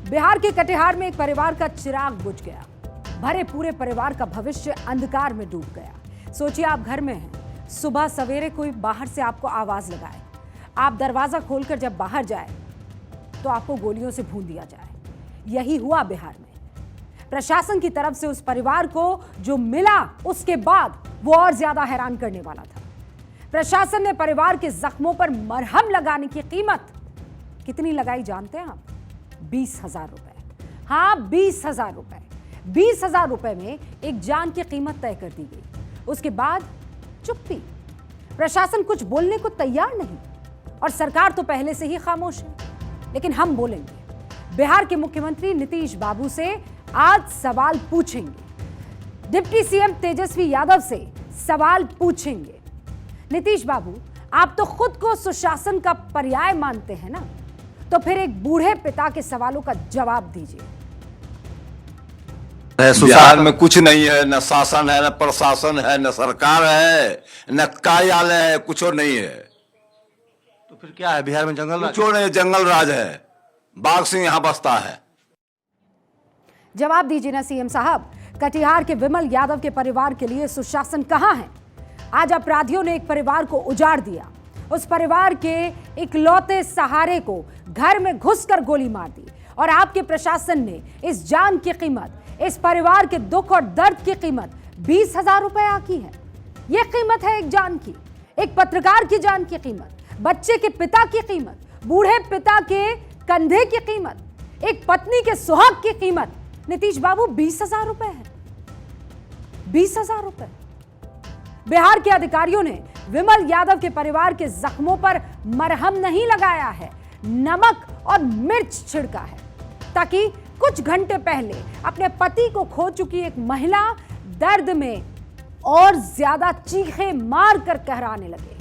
बिहार के कटिहार में एक परिवार का चिराग बुझ गया। भरे पूरे परिवार का भविष्य अंधकार में डूब गया। सोचिए, आप घर में हैं, सुबह सवेरे कोई बाहर से आपको आवाज लगाए, आप दरवाजा खोलकर जब बाहर जाए तो आपको गोलियों से भून दिया जाए। यही हुआ बिहार में। प्रशासन की तरफ से उस परिवार को जो मिला उसके बाद वो और ज्यादा हैरान करने वाला था। प्रशासन ने परिवार के जख्मों पर मरहम लगाने की कीमत कितनी लगाई जानते हैं आप? 20,000 रुपए। हाँ, 20,000 रुपए। 20,000 रुपए में एक जान की कीमत तय कर दी गई। उसके बाद चुप्पी। प्रशासन कुछ बोलने को तैयार नहीं और सरकार तो पहले से ही खामोश है। लेकिन हम बोलेंगे। बिहार के मुख्यमंत्री नीतीश बाबू से आज सवाल पूछेंगे। डिप्टी सीएम तेजस्वी यादव से सवाल पूछेंगे। नीतीश बाबू, आप तो खुद को सुशासन का पर्याय मानते हैं ना, तो फिर एक बूढ़े पिता के सवालों का जवाब दीजिए। बिहार में कुछ नहीं है, न शासन है, न प्रशासन है, न सरकार है, न कार्यालय है, कुछ नहीं है। तो फिर क्या है बिहार में? जंगल राज? कुछ नहीं, जंगल राज है। बाघ सिंह यहाँ बसता है। जवाब दीजिए ना सीएम साहब। कटिहार के विमल यादव के परिवार के लिए सुशासन कहां है? आज अपराधियों ने एक परिवार को उजाड़ दिया। उस परिवार के इकलौते सहारे को घर में घुसकर गोली मार दी और आपके प्रशासन ने इस जान की कीमत, इस परिवार के दुख और दर्द की कीमत 20,000 रुपए आकी है। यह कीमत है एक जान की, एक पत्रकार की जान की कीमत, बच्चे के पिता की कीमत, बूढ़े पिता के कंधे की कीमत, एक पत्नी के सुहाग की कीमत। नीतीश बाबू, 20,000 रुपए है। 20,000 रुपए। बिहार के अधिकारियों ने विमल यादव के परिवार के जख्मों पर मरहम नहीं लगाया है, नमक और मिर्च छिड़का है, ताकि कुछ घंटे पहले अपने पति को खो चुकी एक महिला दर्द में और ज्यादा चीखे मार कर कहराने लगे।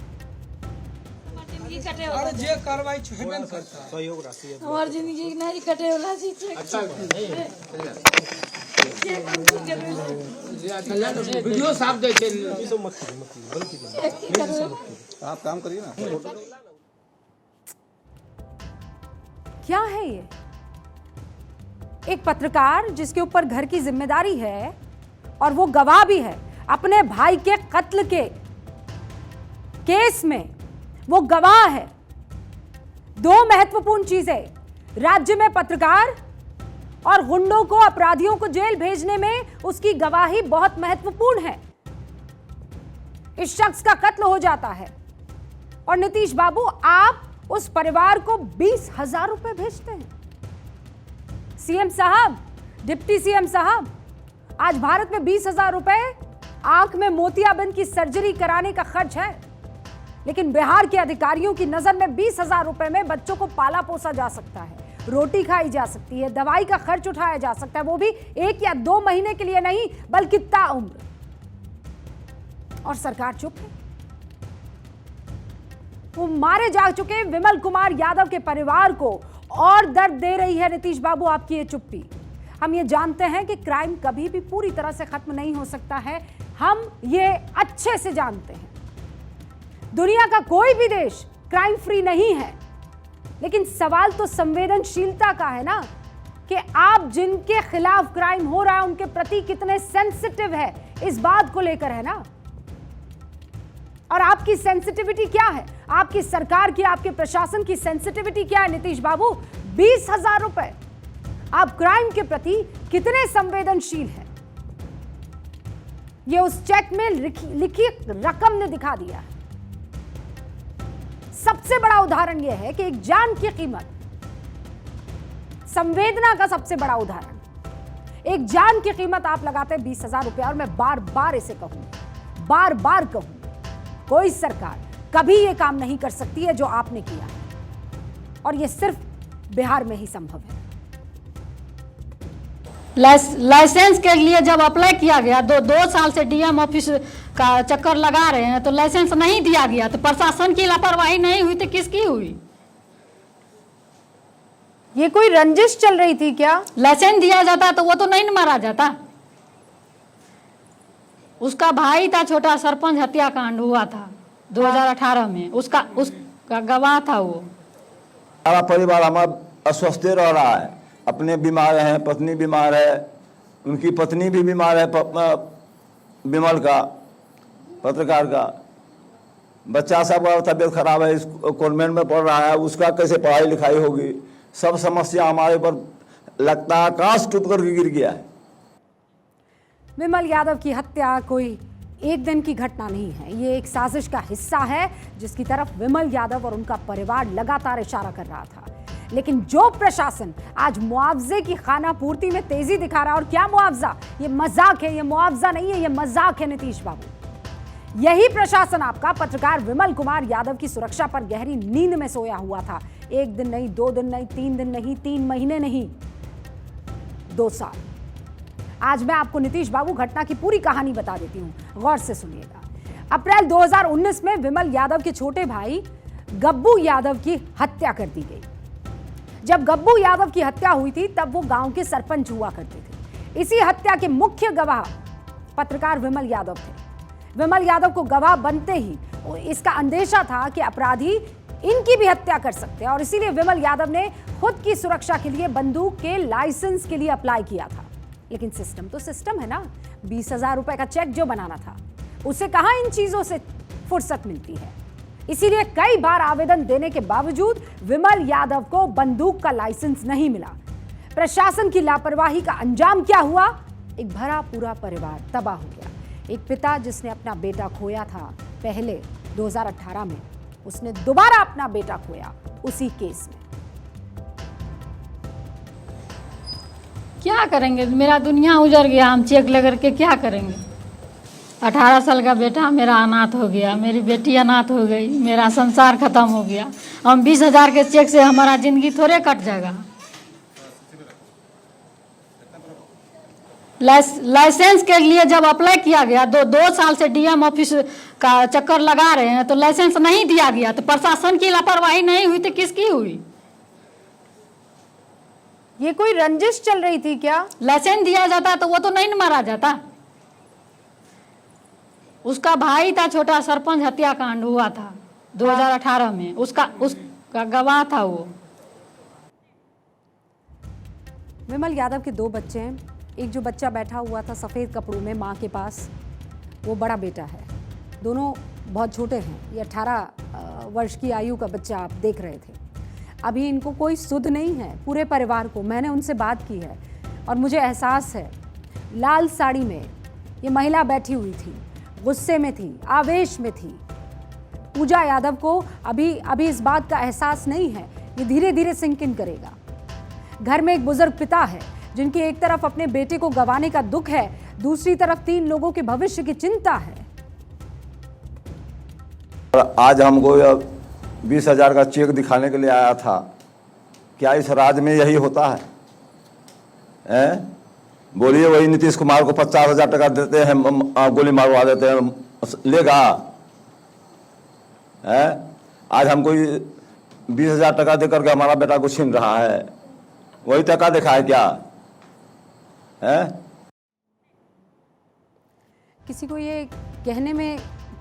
और जे कार्रवाई हेबे न करता सहयोग राशि हमार जिंदगी नहीं कटे वाला चीज है। अच्छा वीडियो साफ दे छै। आप काम करिए ना। क्या है ये? एक पत्रकार जिसके ऊपर घर की जिम्मेदारी है और वो गवाह भी है अपने भाई के कत्ल के केस में, वो गवाह है। दो महत्वपूर्ण चीजें, राज्य में पत्रकार और गुंडों को, अपराधियों को जेल भेजने में उसकी गवाही बहुत महत्वपूर्ण है। इस शख्स का कत्ल हो जाता है और नीतीश बाबू, आप उस परिवार को 20,000 रुपए भेजते हैं। सीएम साहब, डिप्टी सीएम साहब, आज भारत में 20,000 रुपए आंख में मोतियाबिंद की सर्जरी कराने का खर्च है, लेकिन बिहार के अधिकारियों की नजर में 20,000 रुपए में बच्चों को पाला पोसा जा सकता है, रोटी खाई जा सकती है, दवाई का खर्च उठाया जा सकता है, वो भी 1 या 2 महीने के लिए नहीं बल्कि ताउम्र। और सरकार चुप है। वो मारे जा चुके विमल कुमार यादव के परिवार को और दर्द दे रही है नीतीश बाबू आपकी ये चुप्पी। हम ये जानते हैं कि क्राइम कभी भी पूरी तरह से खत्म नहीं हो सकता है, हम ये अच्छे से जानते हैं। दुनिया का कोई भी देश क्राइम फ्री नहीं है, लेकिन सवाल तो संवेदनशीलता का है ना, कि आप जिनके खिलाफ क्राइम हो रहा है उनके प्रति कितने सेंसिटिव है, इस बात को लेकर है ना। और आपकी सेंसिटिविटी क्या है? आपकी सरकार की, आपके प्रशासन की सेंसिटिविटी क्या है नीतीश बाबू? 20,000 रुपए। आप क्राइम के प्रति कितने संवेदनशील हैं, यह उस चेक में लिखी रकम ने दिखा दिया है। सबसे बड़ा उदाहरण यह है कि एक जान की कीमत, संवेदना का सबसे बड़ा उदाहरण, एक जान की कीमत आप लगाते हैं 20,000 रुपए। और मैं बार बार इसे कहूंगी, बार बार कहूंगी, कोई सरकार कभी यह काम नहीं कर सकती है जो आपने किया, और यह सिर्फ बिहार में ही संभव है। लाइसेंस के लिए जब अप्लाई किया गया, दो साल से डीएम ऑफिस का चक्कर लगा रहे हैं, तो लाइसेंस नहीं दिया गया, तो प्रशासन की लापरवाही नहीं हुई तो किसकी हुई? ये कोई रंजिश चल रही थी क्या? लाइसेंस दिया जाता तो वो तो नहीं मारा जाता। उसका भाई था, छोटा सरपंच हत्याकांड हुआ था 2018 में, उसका गवाह था वो। सारा परिवार हमारा अस्वस्थ रह रहा है, अपने बीमार हैं, पत्नी बीमार है, उनकी पत्नी भी बीमार है, विमल का, पत्रकार का, बच्चा सब का तबीयत खराब है, कॉन्वेंट में पढ़ रहा है, उसका कैसे पढ़ाई लिखाई होगी। सब समस्या हमारे ऊपर लगता है आकाश टूट कर गिर गया है। विमल यादव की हत्या कोई एक दिन की घटना नहीं है, ये एक साजिश का हिस्सा है जिसकी तरफ विमल यादव और उनका परिवार लगातार इशारा कर रहा था। लेकिन जो प्रशासन आज मुआवजे की खाना पूर्ति में तेजी दिखा रहा है, और क्या मुआवजा, ये मजाक है, ये मुआवजा नहीं है, ये मजाक है नीतीश बाबू। यही प्रशासन आपका पत्रकार विमल कुमार यादव की सुरक्षा पर गहरी नींद में सोया हुआ था। 1 दिन नहीं, 2 दिन नहीं, 3 दिन नहीं, 3 महीने नहीं, 2 साल। आज मैं आपको नीतीश बाबू घटना की पूरी कहानी बता देती हूं, गौर से सुनिएगा। अप्रैल 2019 में विमल यादव के छोटे भाई गब्बू यादव की हत्या कर दी गई। जब गब्बू यादव की हत्या हुई थी तब वो गांव के सरपंच हुआ करते थे। इसी हत्या के मुख्य गवाह पत्रकार विमल यादव थे। विमल यादव को गवाह बनते ही इसका अंदेशा था कि अपराधी इनकी भी हत्या कर सकते हैं, और इसीलिए विमल यादव ने खुद की सुरक्षा के लिए बंदूक के लाइसेंस के लिए अप्लाई किया था। लेकिन सिस्टम तो सिस्टम है ना, 20,000 रुपए का चेक जो बनाना था, उसे कहां इन चीजों से फुर्सत मिलती है। इसीलिए कई बार आवेदन देने के बावजूद विमल यादव को बंदूक का लाइसेंस नहीं मिला। प्रशासन की लापरवाही का अंजाम क्या हुआ? एक भरा पूरा परिवार तबाह हो गया। एक पिता जिसने अपना बेटा खोया था पहले 2018 में, उसने दोबारा अपना बेटा खोया उसी केस में। क्या करेंगे, मेरा दुनिया उजड़ गया, हम चेक लेकर के क्या करेंगे। 18 साल का बेटा मेरा अनाथ हो गया, मेरी बेटी अनाथ हो गई, मेरा संसार खत्म हो गया। हम 20,000 के चेक से हमारा जिंदगी थोड़े कट जाएगा। लाइसेंस के लिए जब अप्लाई किया गया, 2 साल से डीएम ऑफिस का चक्कर लगा रहे हैं, तो लाइसेंस नहीं दिया गया। तो प्रशासन की लापरवाही नहीं हुई तो किसकी हुई? ये कोई रंजिश चल रही थी क्या? लाइसेंस दिया जाता तो वो तो नहीं न मारा जाता। उसका भाई था, छोटा सरपंच हत्याकांड हुआ था 2018 में, उसका गवाह था वो। विमल यादव के 2 बच्चे हैं। एक जो बच्चा बैठा हुआ था सफ़ेद कपड़ों में माँ के पास, वो बड़ा बेटा है। दोनों बहुत छोटे हैं। ये 18 वर्ष की आयु का बच्चा आप देख रहे थे। अभी इनको कोई सुध नहीं है, पूरे परिवार को। मैंने उनसे बात की है और मुझे एहसास है। लाल साड़ी में ये महिला बैठी हुई थी, गुस्से में थी, आवेश में थी। पूजा यादव को अभी इस बात का एहसास नहीं है। ये धीरे धीरे सिंक इन करेगा। घर में एक बुजुर्ग पिता है जिनकी एक तरफ अपने बेटे को गंवाने का दुख है, दूसरी तरफ 3 लोगों के भविष्य की चिंता है। आज हमको 20,000 का चेक दिखाने के लिए आया था। क्या इस राज्य में यही होता है? बोलिए, वही नीतीश कुमार को 50,000 टका देते हैं, गोली मारवा देते हैं, लेगा? आज हमको 20,000 टका देकर के हमारा बेटा को छीन रहा है। वही टका देखा है क्या? किसी को ये कहने में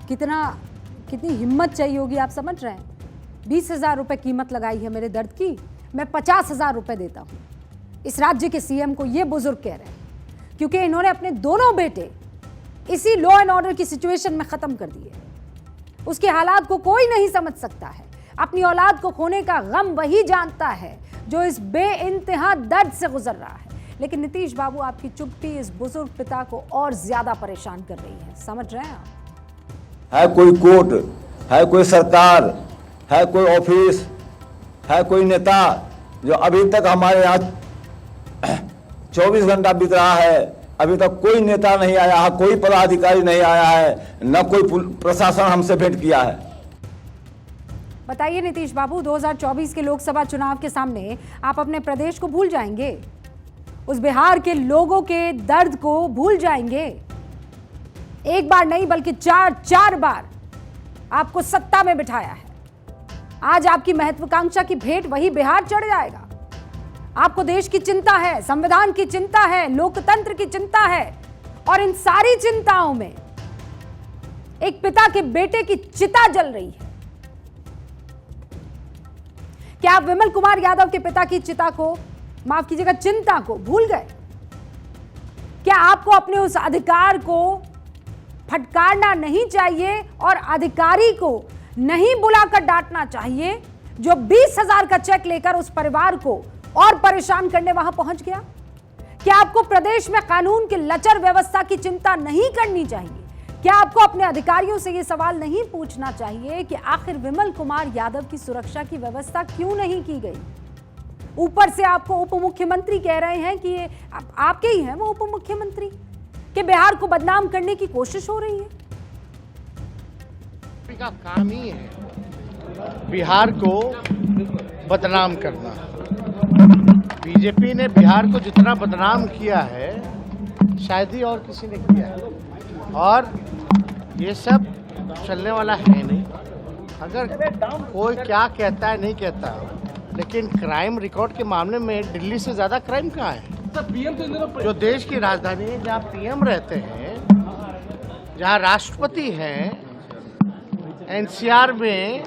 कितनी हिम्मत चाहिए होगी, आप समझ रहे हैं? 20,000 रुपए कीमत लगाई है मेरे दर्द की, मैं 50,000 रुपए देता हूं। इस राज्य के सीएम को ये बुजुर्ग कह रहे हैं, क्योंकि इन्होंने अपने दोनों बेटे इसी लॉ एंड ऑर्डर की सिचुएशन में खत्म कर दिए। उसके हालात को कोई नहीं समझ सकता है। अपनी औलाद को खोने का गम वही जानता है जो इस बेइंतहा दर्द से गुजर रहा है। लेकिन नीतीश बाबू, आपकी चुप्पी इस बुजुर्ग पिता को और ज्यादा परेशान कर रही है। समझ रहे हैं आप? है कोई कोर्ट, है कोई सरकार, है कोई ऑफिस, है कोई नेता जो अभी तक हमारे यहाँ 24 घंटा बीत रहा है, अभी तक कोई नेता नहीं आया है, कोई पदाधिकारी नहीं आया है, न कोई प्रशासन हमसे भेंट किया है। बताइए नीतीश बाबू, 2024 के लोकसभा चुनाव के सामने आप अपने प्रदेश को भूल जाएंगे? उस बिहार के लोगों के दर्द को भूल जाएंगे? एक बार नहीं बल्कि 4 बार आपको सत्ता में बिठाया है। आज आपकी महत्वाकांक्षा की भेंट वही बिहार चढ़ जाएगा। आपको देश की चिंता है, संविधान की चिंता है, लोकतंत्र की चिंता है, और इन सारी चिंताओं में एक पिता के बेटे की चिता जल रही है। क्या आप विमल कुमार यादव के पिता की चिता को माफ कीजिएगा, चिंता को भूल गए? क्या आपको अपने उस अधिकार को फटकारना नहीं चाहिए और अधिकारी को नहीं बुलाकर डांटना चाहिए जो 20,000 का चेक लेकर उस परिवार को और परेशान करने वहां पहुंच गया? क्या आपको प्रदेश में कानून की लचर व्यवस्था की चिंता नहीं करनी चाहिए? क्या आपको अपने अधिकारियों से यह सवाल नहीं पूछना चाहिए कि आखिर विमल कुमार यादव की सुरक्षा की व्यवस्था क्यों नहीं की गई? ऊपर से आपको उप मुख्यमंत्री कह रहे हैं कि ये आपके ही हैं वो उप मुख्यमंत्री, कि बिहार को बदनाम करने की कोशिश हो रही है। का काम ही है बिहार को बदनाम करना। बीजेपी ने बिहार को जितना बदनाम किया है शायद ही और किसी ने किया है, और ये सब चलने वाला है नहीं। अगर कोई क्या कहता है नहीं कहता, लेकिन क्राइम रिकॉर्ड के मामले में दिल्ली से ज़्यादा क्राइम कहाँ है? जो देश की राजधानी है, जहाँ पीएम रहते हैं, जहाँ राष्ट्रपति हैं, एनसीआर में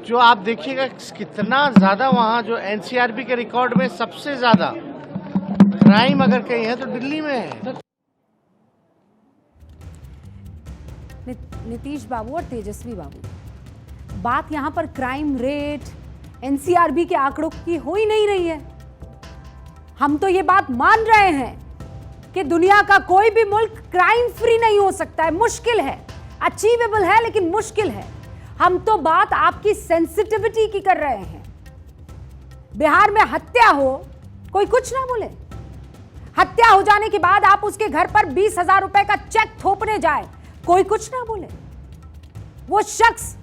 जो आप देखिएगा कितना ज़्यादा, वहाँ जो एनसीआरबी के रिकॉर्ड में सबसे ज़्यादा क्राइम अगर कहीं है तो दिल्ली में है। नीतीश बाबू और तेजस्वी बाबू, बात यहां पर क्राइम रेट, एनसीआरबी के आंकड़ों की हो ही नहीं रही है। हम तो ये बात मान रहे हैं कि दुनिया का कोई भी मुल्क क्राइम फ्री नहीं हो सकता है, मुश्किल है, अचीवेबल है लेकिन मुश्किल है। हम तो बात आपकी सेंसिटिविटी की कर रहे हैं। बिहार में हत्या हो, कोई कुछ ना बोले। हत्या हो जाने के बाद आप उसके घर पर 20,000 रुपए का चेक थोपने जाए, कोई कुछ ना बोले। वो शख्स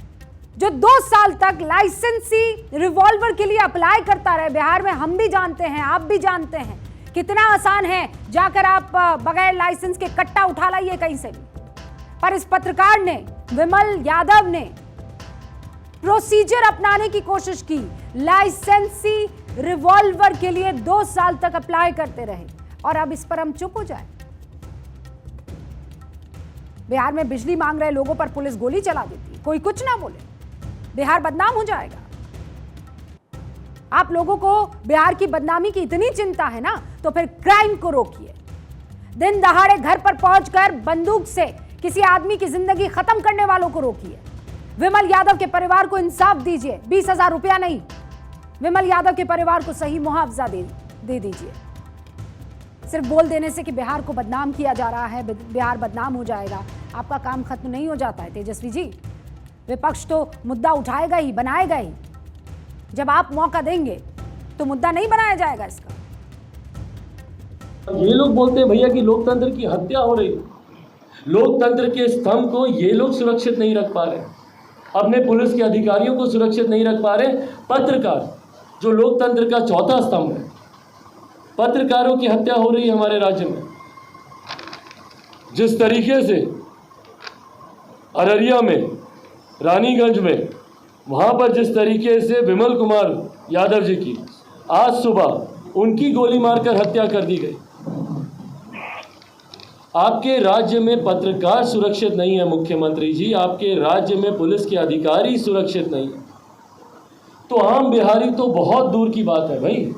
जो 2 साल तक लाइसेंसी रिवॉल्वर के लिए अप्लाई करता रहे, बिहार में हम भी जानते हैं, आप भी जानते हैं कितना आसान है जाकर आप बगैर लाइसेंस के कट्टा उठा लाइए कहीं से भी। पर इस पत्रकार ने, विमल यादव ने प्रोसीजर अपनाने की कोशिश की, लाइसेंसी रिवॉल्वर के लिए 2 साल तक अप्लाई करते रहे, और अब इस पर हम चुप हो जाए? बिहार में बिजली मांग रहे लोगों पर पुलिस गोली चला देती है, कोई कुछ ना बोले, बिहार बदनाम हो जाएगा। आप लोगों को बिहार की बदनामी की इतनी चिंता है ना, तो फिर क्राइम को रोकिए। दिन दहाड़े घर पर पहुंचकर बंदूक से किसी आदमी की जिंदगी खत्म करने वालों को रोकिए। विमल यादव के परिवार को इंसाफ दीजिए, 20,000 रुपया नहीं, विमल यादव के परिवार को सही मुआवजा दे दीजिए। सिर्फ बोल देने से कि बिहार को बदनाम किया जा रहा है, बिहार बदनाम हो जाएगा, आपका काम खत्म नहीं हो जाता है तेजस्वी जी। विपक्ष तो मुद्दा उठाएगा ही, बनाएगा ही। जब आप मौका देंगे तो मुद्दा नहीं बनाया जाएगा इसका। ये लोग बोलते हैं भैया कि लोकतंत्र की हत्या हो रही है, लोकतंत्र के स्तंभ को ये लोग सुरक्षित नहीं रख पा रहे, अपने पुलिस के अधिकारियों को सुरक्षित नहीं रख पा रहे। पत्रकार जो लोकतंत्र का चौथा स्तंभ है, पत्रकारों की हत्या हो रही है हमारे राज्य में। जिस तरीके से अररिया में, रानीगंज में, वहां पर जिस तरीके से विमल कुमार यादव जी की आज सुबह उनकी गोली मारकर हत्या कर दी गई। आपके राज्य में पत्रकार सुरक्षित नहीं है मुख्यमंत्री जी, आपके राज्य में पुलिस के अधिकारी सुरक्षित नहीं है, तो आम बिहारी तो बहुत दूर की बात है भाई।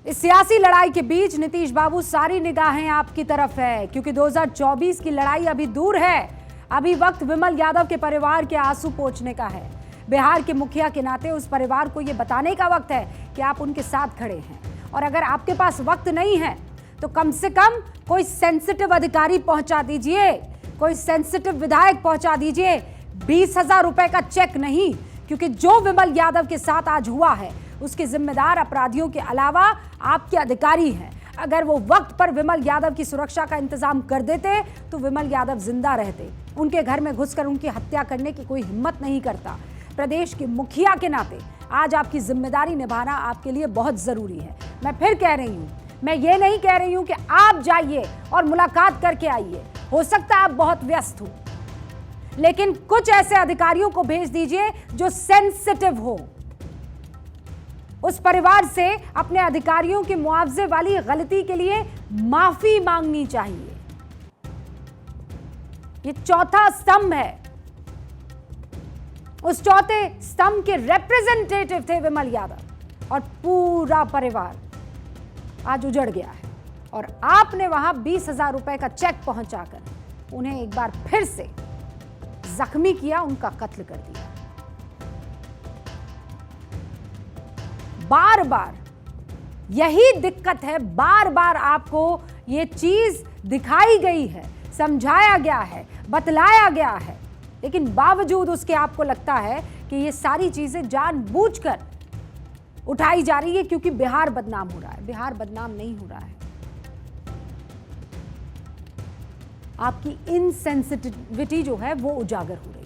इस सियासी लड़ाई के बीच नीतीश बाबू, सारी निगाहें आपकी तरफ है, क्योंकि 2024 की लड़ाई अभी दूर है। अभी वक्त विमल यादव के परिवार के आंसू पोंछने का है। बिहार के मुखिया के नाते उस परिवार को यह बताने का वक्त है कि आप उनके साथ खड़े हैं। और अगर आपके पास वक्त नहीं है तो कम से कम कोई सेंसिटिव अधिकारी पहुंचा दीजिए, कोई सेंसिटिव विधायक पहुंचा दीजिए। 20,000 रुपए का चेक नहीं, क्योंकि जो विमल यादव के साथ आज हुआ है उसके जिम्मेदार अपराधियों के अलावा आपके अधिकारी हैं। अगर वो वक्त पर विमल यादव की सुरक्षा का इंतजाम कर देते तो विमल यादव जिंदा रहते। उनके घर में घुसकर उनकी हत्या करने की कोई हिम्मत नहीं करता। प्रदेश के मुखिया के नाते आज आपकी जिम्मेदारी निभाना आपके लिए बहुत जरूरी है। मैं फिर कह रही हूं, मैं ये नहीं कह रही हूं कि आप जाइए और मुलाकात करके आइए, हो सकता है आप बहुत व्यस्त हो, लेकिन कुछ ऐसे अधिकारियों को भेज दीजिए जो सेंसिटिव हो। उस परिवार से अपने अधिकारियों की मुआवजे वाली गलती के लिए माफी मांगनी चाहिए। ये चौथा स्तंभ है। उस चौथे स्तंभ के रिप्रेजेंटेटिव थे विमल यादव, और पूरा परिवार आज उजड़ गया है। और आपने वहां 20,000 रुपए का चेक पहुंचाकर उन्हें एक बार फिर से जख्मी किया, उनका कत्ल कर दिया। बार बार यही दिक्कत है, बार बार आपको ये चीज दिखाई गई है, समझाया गया है, बतलाया गया है, लेकिन बावजूद उसके आपको लगता है कि ये सारी चीजें जानबूझकर उठाई जा रही है क्योंकि बिहार बदनाम हो रहा है। बिहार बदनाम नहीं हो रहा है, आपकी इनसेंसिटिविटी जो है वो उजागर हो रही है।